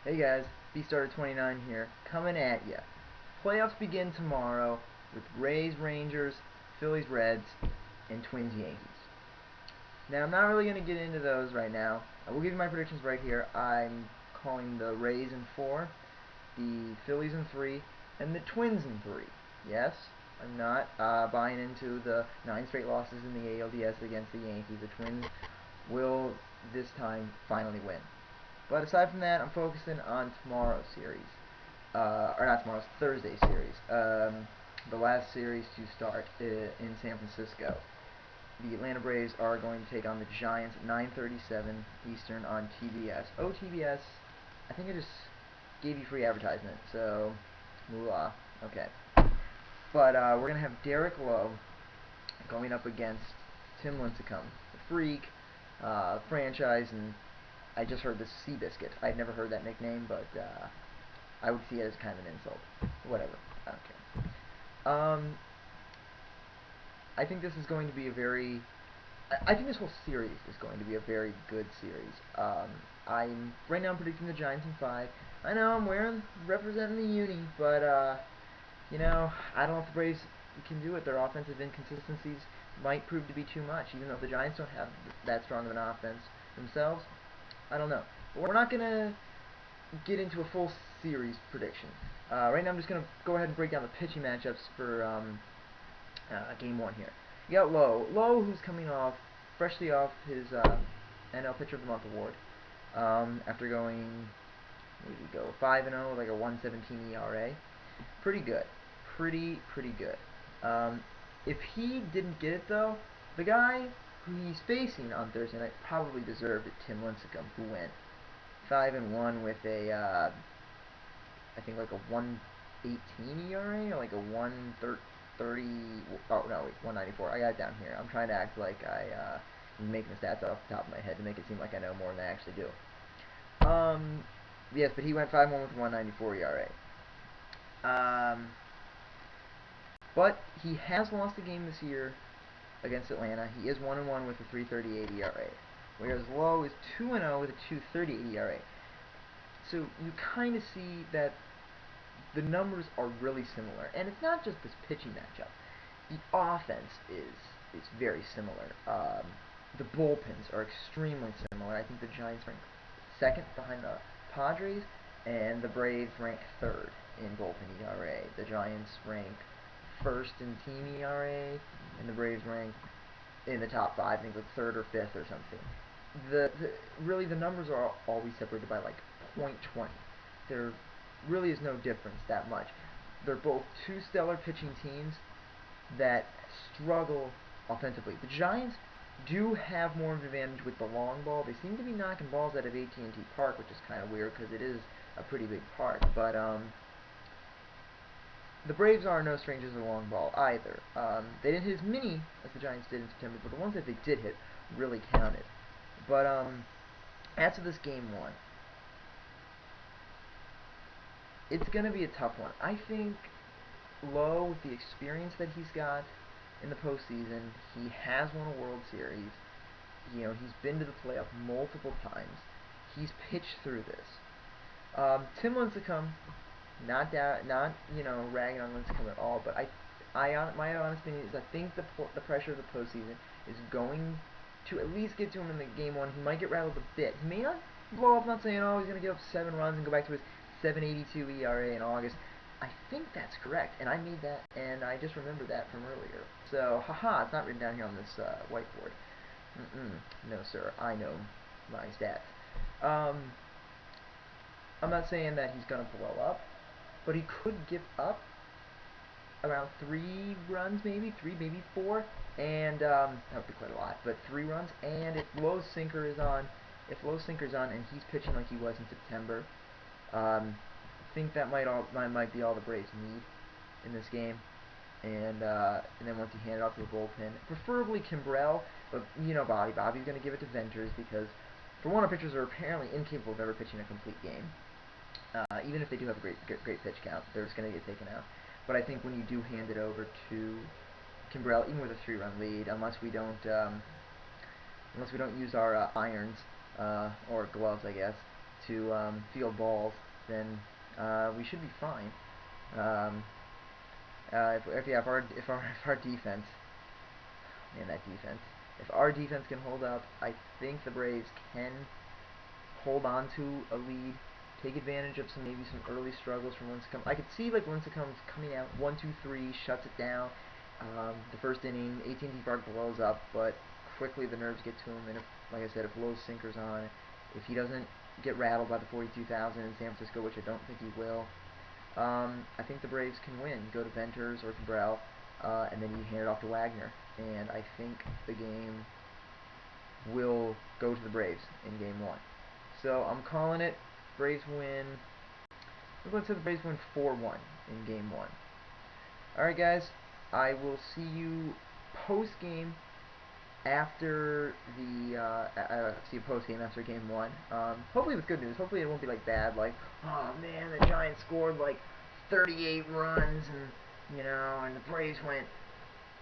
Hey guys, BStarter29 here, coming at ya. Playoffs begin tomorrow with Rays Rangers, Phillies Reds, and Twins Yankees. Now I'm not really going to get into those right now. I will give you my predictions right here. I'm calling the Rays in 4, the Phillies in 3, and the Twins in 3. Yes, I'm not buying into the 9 straight losses in the ALDS against the Yankees. The Twins will this time finally win. But aside from that, I'm focusing on tomorrow's series. Or not tomorrow's, Thursday series. The last series to start in San Francisco. The Atlanta Braves are going to take on the Giants at 9:37 Eastern on TBS. Oh, TBS, I think I just gave you free advertisement, so moolah. Okay. But we're going to have Derek Lowe going up against Tim Lincecum, the freak, franchise, and I just heard the Seabiscuit. I'd never heard that nickname, but I would see it as kind of an insult. Whatever. I don't care. I think this is going to be a very... I think this whole series is going to be a very good series. I'm right now predicting the Giants in 5. I know I'm representing the uni, but you know, I don't know if the Braves can do it. Their offensive inconsistencies might prove to be too much, even though the Giants don't have that strong of an offense themselves. I don't know. But we're not going to get into a full series prediction. Right now I'm just going to go ahead and break down the pitching matchups for Game 1 here. You got Lowe. Lowe, who's coming freshly off his NL Pitcher of the Month award, after going, maybe go 5-0 with like a 1.17 ERA. Pretty good. Pretty good. If he didn't get it, though, the guy who he's facing on Thursday night probably deserved it, Tim Lincecum, who went 5-1 with a, I think like a 1.18 ERA, or like a 1.30, oh no, wait, 1.94. I got it down here. I'm trying to act like I'm making the stats off the top of my head to make it seem like I know more than I actually do. Yes, but he went 5-1 with 1.94 ERA. But he has lost a game this year against Atlanta. He is 1-1 with a 3.38 ERA, whereas Lowe is 2-0 with a 2.38 ERA. So you kind of see that the numbers are really similar, and it's not just this pitching matchup. The offense is very similar. The bullpens are extremely similar. I think the Giants rank second behind the Padres, and the Braves rank third in bullpen ERA. The Giants rank first in team ERA, and the Braves rank in the top 5, I think like third or fifth or something. Really the numbers are always separated by like .20. There really is no difference that much. They're both two stellar pitching teams that struggle offensively. The Giants do have more of an advantage with the long ball. They seem to be knocking balls out of AT&T Park, which is kind of weird because it is a pretty big park. But the Braves are no strangers to the long ball either. They didn't hit as many as the Giants did in September, but the ones that they did hit really counted. But as to this Game 1, it's going to be a tough one. I think Lowe, with the experience that he's got in the postseason, he has won a World Series. You know, he's been to the playoff multiple times. He's pitched through this. Tim Lincecum, not you know, ragging on Lincecum at all, but my honest opinion is I think the pressure of the postseason is going to at least get to him in the Game 1. He might get rattled a bit. He may not blow up. I'm not saying, oh, he's going to give up 7 runs and go back to his 7.82 ERA in August. I think that's correct, and I made that, and I just remembered that from earlier. So, haha, it's not written down here on this whiteboard. No, sir, I know my stats. I'm not saying that he's going to blow up, but he could give up around 3 runs, maybe 4, and that would be quite a lot, but 3 runs, and if Lowe's sinker is on, and he's pitching like he was in September, I think that might be all the Braves need in this game. And then once you hand it off to the bullpen, preferably Kimbrell, but you know Bobby's going to give it to Venters because, for one, our pitchers are apparently incapable of ever pitching a complete game. Even if they do have a great pitch count, they're just going to get taken out. But I think when you do hand it over to Kimbrell, even with a 3-run lead, unless we don't use our irons or gloves, I guess, to field balls, then we should be fine. Um, if our defense, man, that defense, if our defense can hold up, I think the Braves can hold on to a lead, take advantage of maybe some early struggles from Lincecum. I could see like Lincecum's coming out 1-2-3, shuts it down. The first inning, 18 Park blows up, but quickly the nerves get to him, and if, like I said, if Lowe's sinker's on, if he doesn't get rattled by the 42,000 in San Francisco, which I don't think he will, I think the Braves can win. Go to Venters or Cabral, and then you hand it off to Wagner, and I think the game will go to the Braves in Game 1. So I'm calling it. Braves win. I'm going to say the Braves win 4-1 in Game 1. Alright guys, I will see you post-game after post-game after Game 1. Hopefully with good news. Hopefully it won't be like bad, like, oh man, the Giants scored like 38 runs, and and the Braves went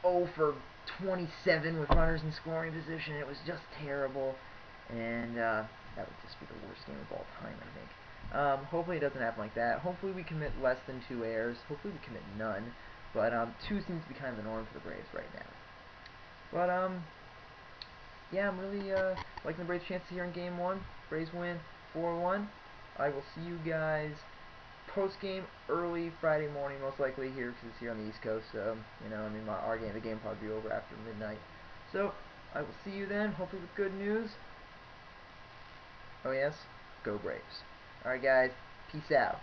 0 for 27 with runners in scoring position. It was just terrible, and that would just be the worst game of all time, I think. Hopefully it doesn't happen like that. Hopefully we commit less than 2 errors. Hopefully we commit none. But 2 seems to be kind of the norm for the Braves right now. But yeah, I'm really liking the Braves' chances here in Game 1. Braves win 4-1. I will see you guys post-game early Friday morning, most likely here, because it's here on the East Coast. So I mean, the game will probably be over after midnight. So I will see you then, hopefully with good news. Oh yes, go Braves. Alright guys, peace out.